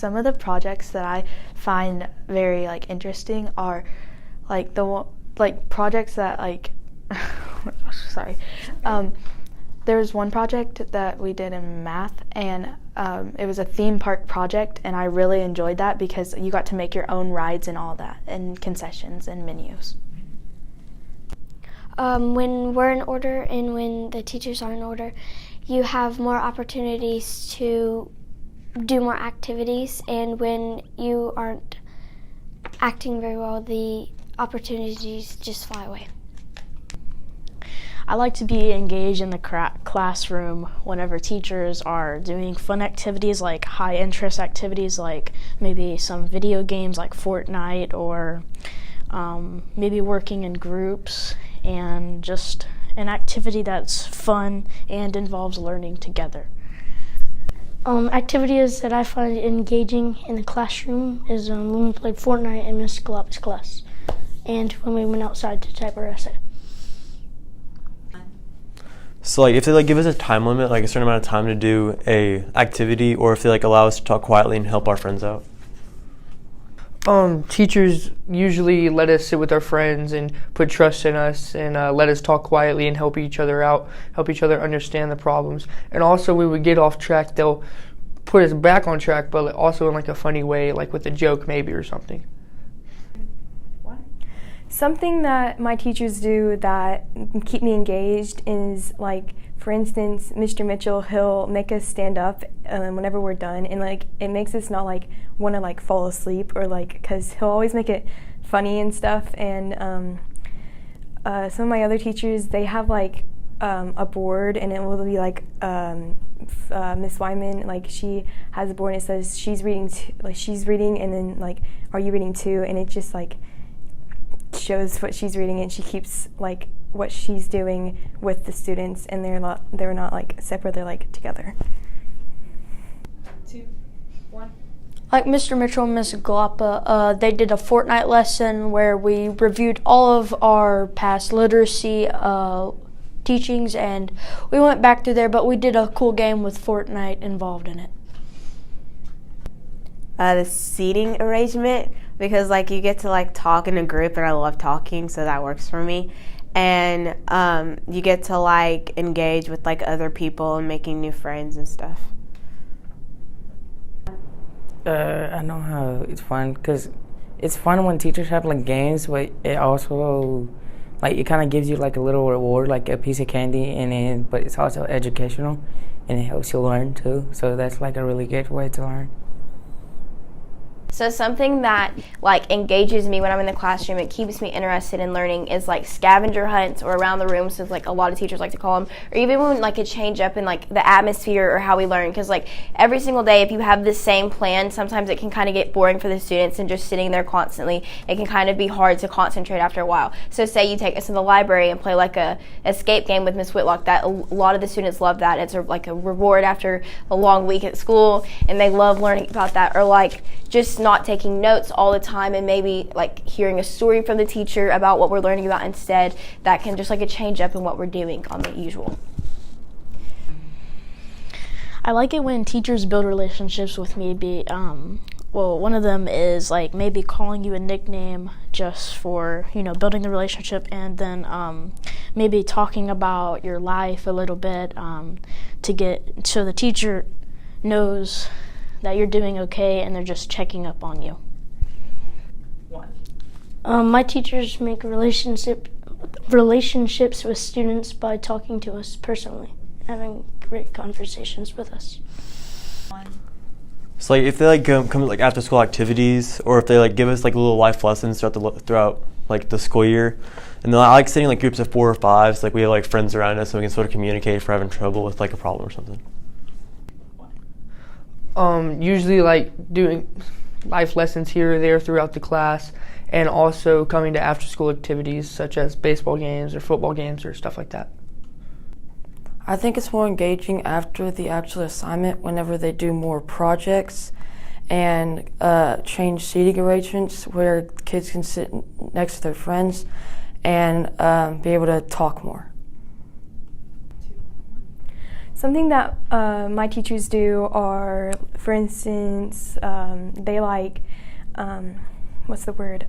Some of the projects that I find very interesting are projects that sorry. There was one project that we did in math, and it was a theme park project, and I really enjoyed that because you got to make your own rides and all that, and concessions and menus. When we're in order and when the teachers are in order, you have more opportunities to do more activities, and when you aren't acting very well, the opportunities just fly away. I like to be engaged in the classroom whenever teachers are doing fun activities, like high interest activities, like maybe some video games like Fortnite, or maybe working in groups, and just an activity that's fun and involves learning together. Activities that I find engaging in the classroom is when we played Fortnite in Miss Galop's class, and when we went outside to type our essay. So if they give us a time limit, a certain amount of time to do a activity, or if they allow us to talk quietly and help our friends out. Teachers usually let us sit with our friends and put trust in us, and let us talk quietly and help each other out, help each other understand the problems. And also, we would get off track, they'll put us back on track, but also in a funny way, with a joke maybe or something. Something that my teachers do that keep me engaged is, for instance, Mr. Mitchell, he'll make us stand up whenever we're done, and it makes us not want to fall asleep, or because he'll always make it funny and stuff. And some of my other teachers, they have a board, and it will be Miss Wyman, she has a board and it says she's reading, and then are you reading too? And it just shows what she's reading, and she keeps what she's doing with the students, and they're not separate, they're together. 2, 1. Like Mr. Mitchell and Miss Galapa, they did a Fortnite lesson where we reviewed all of our past literacy teachings, and we went back through there, but we did a cool game with Fortnite involved in it. The seating arrangement, because you get to talk in a group, and I love talking, so that works for me. And you get to engage with other people and making new friends and stuff. I know how it's fun, because it's fun when teachers have games, but it also it kind of gives you a little reward, a piece of candy, but it's also educational, and it helps you learn too. So that's a really good way to learn. So something that engages me when I'm in the classroom, it keeps me interested in learning, is scavenger hunts, or around the room, so a lot of teachers like to call them, or even when it change up in the atmosphere or how we learn, because every single day, if you have the same plan, sometimes it can kind of get boring for the students, and just sitting there constantly, it can kind of be hard to concentrate after a while. So say you take us to the library and play a escape game with Miss Whitlock, that a lot of the students love that. It's a reward after a long week at school, and they love learning about that. Or just not taking notes all the time, and maybe hearing a story from the teacher about what we're learning about instead, that can just a change up in what we're doing on the usual. I like it when teachers build relationships with me. One of them is maybe calling you a nickname just for building the relationship, and then maybe talking about your life a little bit so the teacher knows that you're doing okay, and they're just checking up on you. 1. My teachers make relationships with students by talking to us personally, having great conversations with us. 1. So if they come after school activities, or if they give us little life lessons throughout the school year, and then I like sitting groups of 4 or 5, so we have friends around us, so we can sort of communicate if we're having trouble with a problem or something. Usually doing life lessons here or there throughout the class, and also coming to after school activities such as baseball games or football games or stuff like that. I think it's more engaging after the actual assignment, whenever they do more projects and change seating arrangements where kids can sit next to their friends and be able to talk more. Something that my teachers do are, for instance, they like, what's the word?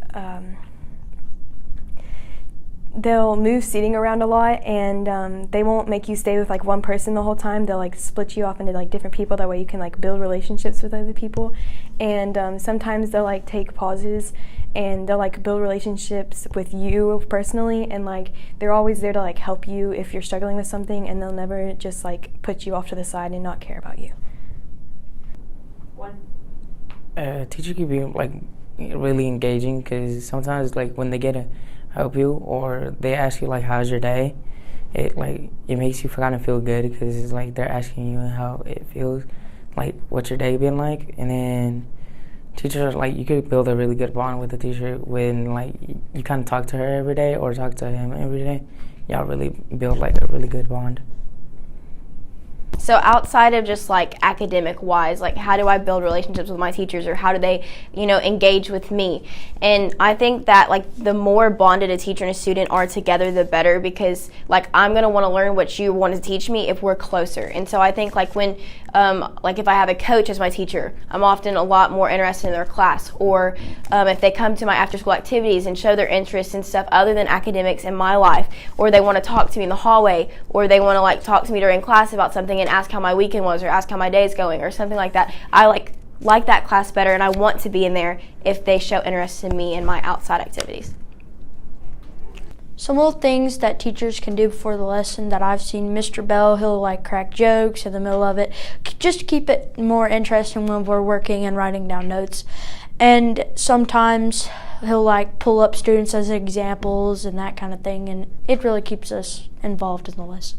They'll move seating around a lot, and they won't make you stay with like one person the whole time. They'll like split you off into like different people. That way you can like build relationships with other people. And sometimes they'll like take pauses and they'll like build relationships with you personally, and like they're always there to like help you if you're struggling with something, and they'll never just like put you off to the side and not care about you. Teacher can be like really engaging, because sometimes like when they get to help you or they ask you like how's your day, it makes you kind of feel good, because it's like they're asking you how it feels, like what's your day been like. And then teachers, like you could build a really good bond with the teacher when like you kind of talk to her every day or talk to him every day. Y'all really build like a really good bond. So outside of just like academic wise, like how do I build relationships with my teachers, or how do they, engage with me? And I think that like the more bonded a teacher and a student are together, the better, because like I'm going to want to learn what you want to teach me if we're closer. And so I think like when if I have a coach as my teacher, I'm often a lot more interested in their class, or if they come to my after school activities and show their interest in stuff other than academics in my life, or they want to talk to me in the hallway, or they want to like talk to me during class about something and ask how my weekend was, or ask how my day is going, or something like that. I like that class better, and I want to be in there if they show interest in me and my outside activities. Some little things that teachers can do before the lesson that I've seen Mr. Bell, he'll like crack jokes in the middle of it, just to keep it more interesting when we're working and writing down notes. And sometimes he'll like pull up students as examples and that kind of thing, and it really keeps us involved in the lesson.